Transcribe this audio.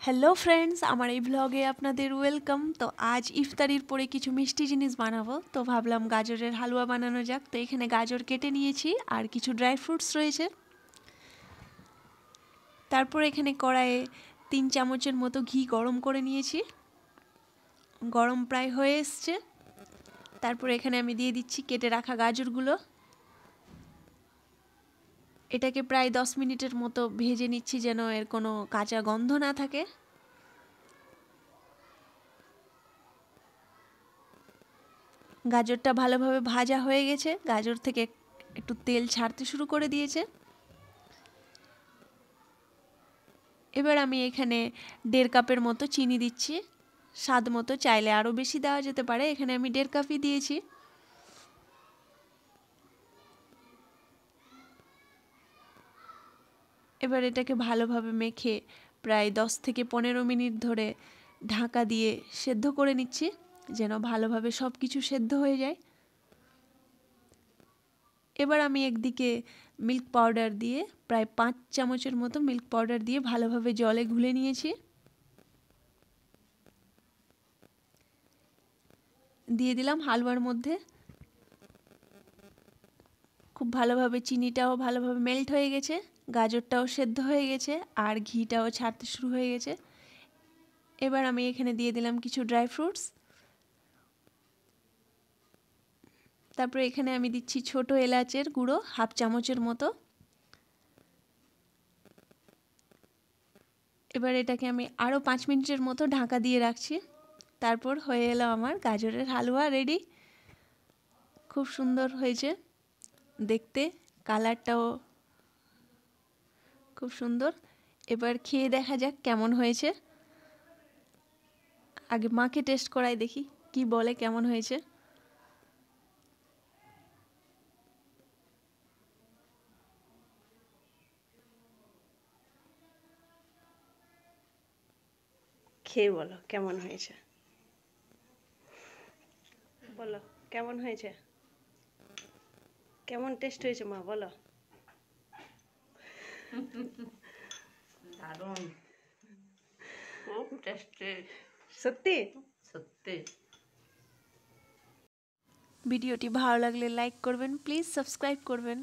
Hello friends, আমার এই ব্লগে আপনাদের ওয়েলকাম। তো আজ ইফতারির পরে কিছু মিষ্টি জিনিস বানাবো, তো ভাবলাম গাজরের হালুয়া বানানো যাক। তো এখানে গাজর কেটে নিয়েছি আর কিছু ড্রাই ফ্রুটস রয়েছে। তারপর এখানে কড়াইয়ে 3 চামচের মতো ঘি গরম করে নিয়েছি। গরম প্রায় হয়ে এসছে। তারপর এখানে আমি দিয়ে দিচ্ছি কেটে রাখা গাজরগুলো। এটাকে প্রায় 10 মিনিটের মতো ভেজে নিচ্ছি যেন এর কোনো কাঁচা গন্ধ না থাকে। গাজরটা ভালোভাবে ভাজা হয়ে গেছে, গাজর থেকে একটু তেল ছাড়তে শুরু করে দিয়েছে। এবার আমি এখানে 1.5 কাপের মতো চিনি দিচ্ছি, স্বাদ মতো, চাইলে আরও বেশি দেওয়া যেতে পারে। এখানে আমি 1.5 কাপই দিয়েছি। এবার এটাকে ভালোভাবে মেখে প্রায় 10 থেকে 15 মিনিট ধরে ঢাকা দিয়ে সেদ্ধ করে নিচ্ছি যেন ভালোভাবে সব কিছু সেদ্ধ হয়ে যায়। এবার আমি একদিকে মিল্ক পাউডার দিয়ে প্রায় 5 চামচের মতো মিল্ক পাউডার দিয়ে ভালোভাবে জলে গুলে নিয়েছি। দিয়ে দিলাম হালুয়ার মধ্যে। খুব ভালোভাবে চিনিটাও ভালোভাবে মেল্ট হয়ে গেছে, গাজরটাও সেদ্ধ হয়ে গেছে আর ঘিটাও ছাড়তে শুরু হয়ে গেছে। এবার আমি এখানে দিয়ে দিলাম কিছু ড্রাই ফ্রুটস। তারপরে এখানে আমি দিচ্ছি ছোট এলাচের গুঁড়ো 1/2 চামচের মতো। এবার এটাকে আমি আরও 5 মিনিটের মতো ঢাকা দিয়ে রাখছি। তারপর হয়ে এলো আমার গাজরের হালুয়া রেডি। খুব সুন্দর হয়েছে দেখতে, কালারটাও খুব সুন্দর। এবার খেয়ে দেখা যাক কেমন হয়েছে। আগে মাকে টেস্ট করাই দেখি কি বলে কেমন হয়েছে। খেয়ে বলো কেমন হয়েছে, বলো কেমন হয়েছে, কেমন টেস্ট হয়েছে মা বলো। দারুণ, খুব টেস্টি, সত্যি সত্যি। ভিডিওটি ভালো লাগলে লাইক করবেন, প্লিজ সাবস্ক্রাইব করবেন।